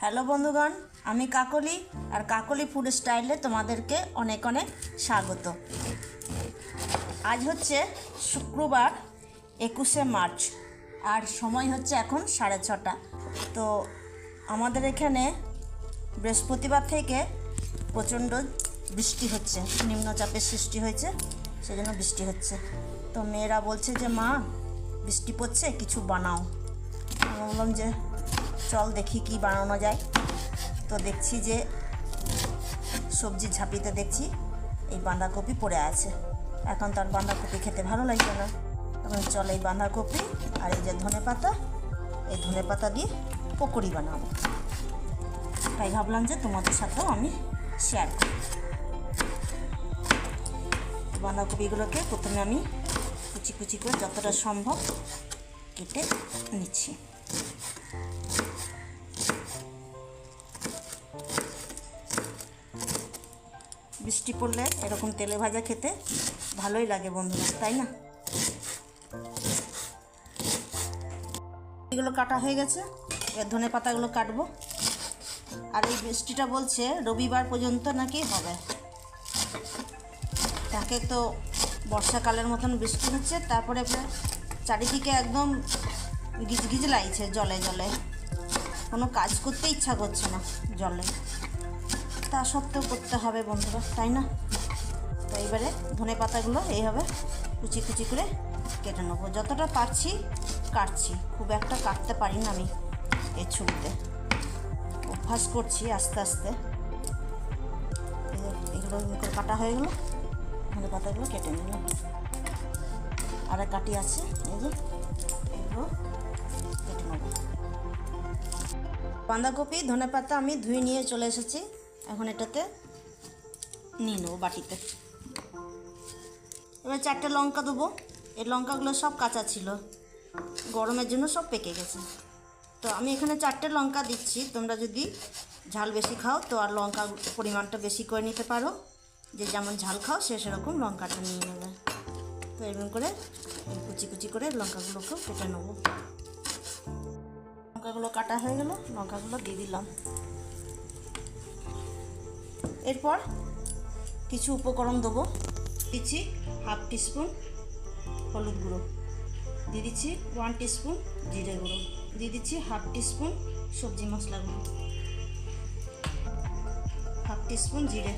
Hello বন্ধুগণ, আমি কাকলি আর কাকলি food স্টাইলে তোমাদেরকে অনেক অনেক স্বাগত। আজ হচ্ছে শুক্রবার 21শে মার্চ আর সময় হচ্ছে এখন 6:30। তো আমাদের এখানে বৃহস্পতিবার থেকে প্রচণ্ড বৃষ্টি হচ্ছে, নিম্নচাপের সৃষ্টি হয়েছে, সেজন্য বৃষ্টি হচ্ছে। তো মেয়েরা বলছে যে মা বৃষ্টি পড়ছে, কিছু বানাও। আমি বললাম যে চল দেখি কি বানানো যায়। তো দেখছি যে সবজির ঝাঁপিতে দেখছি এই বাঁধাকপি পড়ে আছে। এখন তো আর বাঁধাকপি খেতে ভালো লাগবে না, এখন চল এই বাঁধাকপি আর এই যে ধনেপাতা, এই ধনেপাতা দিয়ে পকোড়ি বানাবো। তাই ভাবলাম যে তোমাদের সাথেও আমি শেয়ার করি। বাঁধাকপিগুলোকে প্রথমে আমি কুচি কুচি করে যতটা সম্ভব কেটে নিচ্ছি। বৃষ্টি পড়লে এরকম তেলে ভাজা খেতে ভালোই লাগে বন্ধুরা, তাই না? এগুলো কাটা হয়ে গেছে, এবার ধনে পাতাগুলো কাটবো। আর এই বৃষ্টিটা বলছে রবিবার পর্যন্ত নাকি হবে। তাকে তো বর্ষাকালের মতন বৃষ্টি হচ্ছে, তারপরে চারিদিকে একদম গিজগিজ লাগছে জলে জলে, কোনো কাজ করতে ইচ্ছা করছে না জলে। তা সত্ত্বেও করতে হবে বন্ধুরা, তাই না? তো এইবারে ধনে পাতাগুলো এইভাবে কুচি কুচি করে কেটে নেবো। যতটা পারছি কাটছি, খুব একটা কাটতে পারি না আমি এই ছুরিতে, অভ্যাস করছি আস্তে আস্তে। এগুলো কাটা হয়ে গেলো, ধনে পাতাগুলো কেটে নিলাম। আর কাটি আছে, এই যে এগুলো কেটে নেব। বাঁধাকপি ধনে পাতা আমি ধুয়ে নিয়ে চলে এসেছি, এখন এটাতে নিয়ে নেবো বাটিতে। এবার 4টে লঙ্কা দেবো। এই লঙ্কাগুলো সব কাঁচা ছিল, গরমের জন্য সব পেকে গেছে। তো আমি এখানে 4টে লঙ্কা দিচ্ছি। তোমরা যদি ঝাল বেশি খাও তো আর লঙ্কার পরিমাণটা বেশি করে নিতে পারো, যে যেমন ঝাল খাও সে সেরকম লঙ্কাটা নিয়ে নেবে। তো এরকম করে কুচি কুচি করে লঙ্কাগুলোকেও কেটে নেবো। লঙ্কাগুলো কাটা হয়ে গেল, লঙ্কাগুলো দিয়ে দিলাম। এরপর কিছু উপকরণ দেবো। দিচ্ছি 1/2 টিস্পুন হলুদ গুঁড়ো, দিয়ে দিচ্ছি 1 টিস্পুন জিরে গুঁড়ো, দিয়ে দিচ্ছি 1/2 টিস্পুন সবজি মশলা গুঁড়ো, 1/2 টিস্পুন জিরে।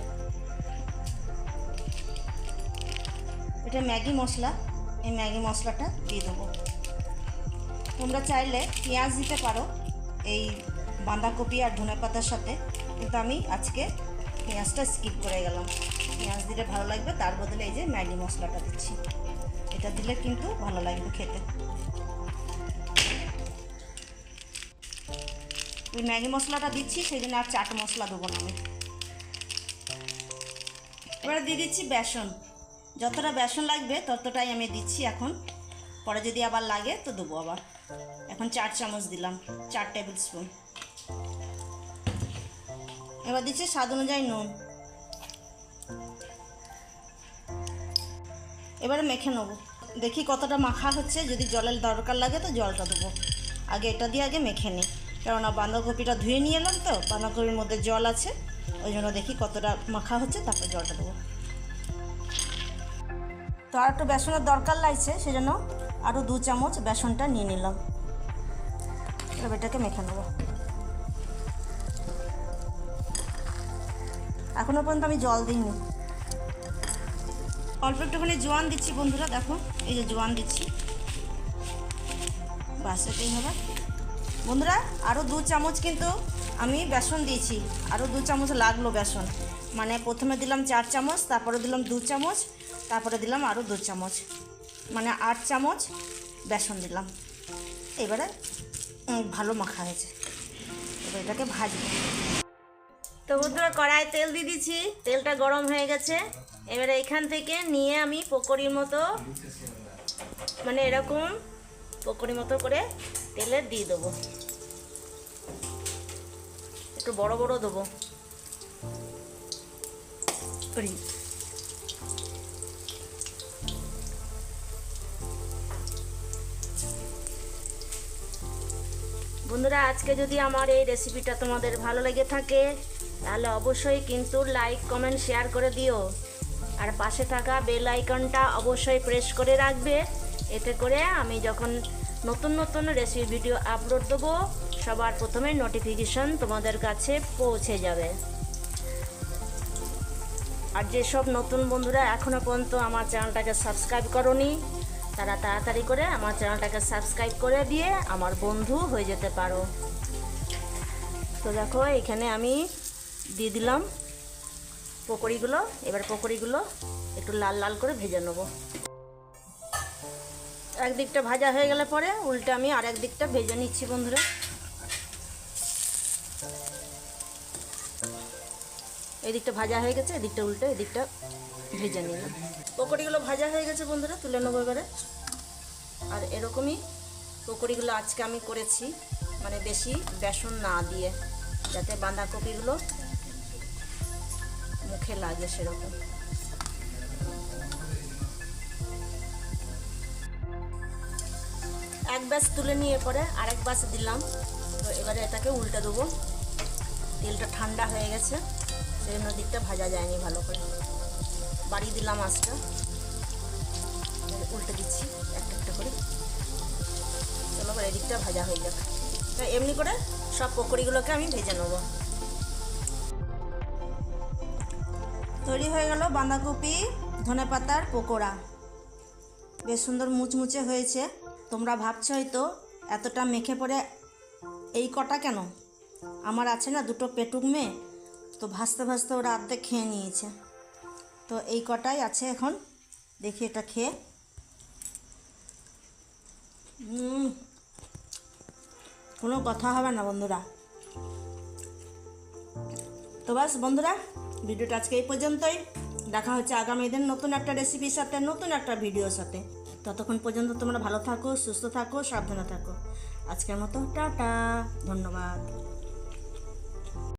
এটা ম্যাগি মশলা, এই ম্যাগি মশলাটা দিয়ে দেবো। তোমরা চাইলে পেঁয়াজ দিতে পারো এই বাঁধাকপি আর ধনেপাতার সাথে, কিন্তু আমি আজকে পেঁয়াজটা স্কিপ করে গেলাম। পেঁয়াজ দিলে ভালো লাগবে, তার বদলে এই যে ম্যাগি মশলাটা দিচ্ছি, এটা দিলে কিন্তু ভালো লাগবে খেতে। ওই ম্যাগি মশলাটা দিচ্ছি, সেই জন্য আর চাট মশলা দেবো না আমি। এবারে দিয়ে দিচ্ছি বেসন। যতটা বেসন লাগবে ততটাই আমি দিচ্ছি এখন, পরে যদি আবার লাগে তো দেবো আবার। এখন 4 চামচ দিলাম, 4 টেবিল স্পুন। এবার দিচ্ছি স্বাদ অনুযায়ী নুন। এবারে মেখে নেবো, দেখি কতটা মাখা হচ্ছে। যদি জলের দরকার লাগে তো জলটা দেবো। আগে এটা দিয়ে আগে মেখে নিই, কেননা বাঁধাকপিটা ধুয়ে নিয়ে এলাম তো, বাঁধাকপির মধ্যে জল আছে, ওই জন্য দেখি কতটা মাখা হচ্ছে, তারপর জলটা দেবো। তো আর একটু বেসনের দরকার লাগছে, সেজন্য আরও 2 চামচ বেসনটা নিয়ে নিলাম। এবার এটাকে মেখে নেবো। এখনও পর্যন্ত আমি জল দিইনি, অল্প একটুখানি জোয়ান দিচ্ছি বন্ধুরা। দেখো এই যে জোয়ান দিচ্ছি, বাস এটাই হবে বন্ধুরা। আরও 2 চামচ কিন্তু আমি বেসন দিয়েছি, আরও 2 চামচ লাগলো বেসন। মানে প্রথমে দিলাম 4 চামচ, তারপরে দিলাম 2 চামচ, তারপরে দিলাম আরও 2 চামচ, মানে 8 চামচ বেসন দিলাম। এবারে ভালো মাখা হয়েছে, এবার এটাকে ভাজবো। তো বন্ধুরা কড়াই তেল দিয়ে দিচ্ছি, তেলটা গরম হয়ে গেছে। এবারে এখান থেকে নিয়ে আমি পকোড়ির মতো, মানে এরকম পকোড়ি মতো করে তেলে দিয়ে দেবো। একটু বড় বড় দেবো। বন্ধুরা, আজকে যদি আমার এই রেসিপিটা তোমাদের ভালো লেগে থাকে তাহলে অবশ্যই কিন্তু লাইক, কমেন্ট, শেয়ার করে দিও। আর পাশে থাকা বেল আইকনটা অবশ্যই প্রেস করে রাখবে। এতে করে আমি যখন নতুন নতুন রেসিপি ভিডিও আপলোড দেবো সবার প্রথমে নোটিফিকেশন তোমাদের কাছে পৌঁছে যাবে। আর যেসব নতুন বন্ধুরা এখনও পর্যন্ত আমার চ্যানেলটাকে সাবস্ক্রাইব করোনি তারা তাড়াতাড়ি করে আমার চ্যানেলটাকে সাবস্ক্রাইব করে দিয়ে আমার বন্ধু হয়ে যেতে পারো। তো দেখো, এখানে আমি দিয়ে দিলাম পকোড়িগুলো। এবার পকোড়িগুলো একটু লাল লাল করে ভেজে নেব। একদিকটা ভাজা হয়ে গেলে পরে উল্টে আমি আর একদিকটা ভেজে নিচ্ছি বন্ধুরা। এদিকটা ভাজা হয়ে গেছে, এদিকটা উল্টে এদিকটা ভেজে নিলাম। পকোড়িগুলো ভাজা হয়ে গেছে বন্ধুরা, তুলে নেবো এবারে। আর এরকমই পকোড়িগুলো আজকে আমি করেছি, মানে বেশি বেসন না দিয়ে, যাতে বাঁধাকপিগুলো মুখে লাগে সেরকম। এক ব্যাস তুলে নিয়ে পরে আরেক ব্যাস দিলাম। তো এবারে এটাকে উল্টে দেবো। তেলটা ঠান্ডা হয়ে গেছে, সেই জন্য দিকটা ভাজা যায়নি ভালো করে। বাড়িয়ে দিলাম আঁচটা, উল্টে দিচ্ছি একটা একটা করে। চলো এবার এদিকটা ভাজা হয়ে যাবে। এমনি করে সব পকোড়িগুলোকে আমি ভেজে নেব। তৈরি হয়ে গেল বাঁধাকপি ধনেপাতার পকোড়া। বেশ সুন্দর মুচমুচে হয়েছে। তোমরা ভাবছো হয়তো এতটা মেখে পড়ে এই কটা কেন? আমার আছে না দুটো পেটুক মেয়ে, তো ভাজতে ভাজতে ওরা অর্ধেক খেয়ে নিয়েছে। তো এই কটাই আছে এখন। দেখি এটা খেয়ে। কোনো কথা হবে না বন্ধুরা। তো বাস বন্ধুরা, ভিডিওটা আজকে এই পর্যন্তই। দেখা হচ্ছে আগামী দিন নতুন একটা রেসিপির সাথে, নতুন একটা ভিডিওর সাথে। ততক্ষণ পর্যন্ত তোমরা ভালো থাকো, সুস্থ থাকো, সাবধানে থাকো। আজকের মতো টাটা, ধন্যবাদ।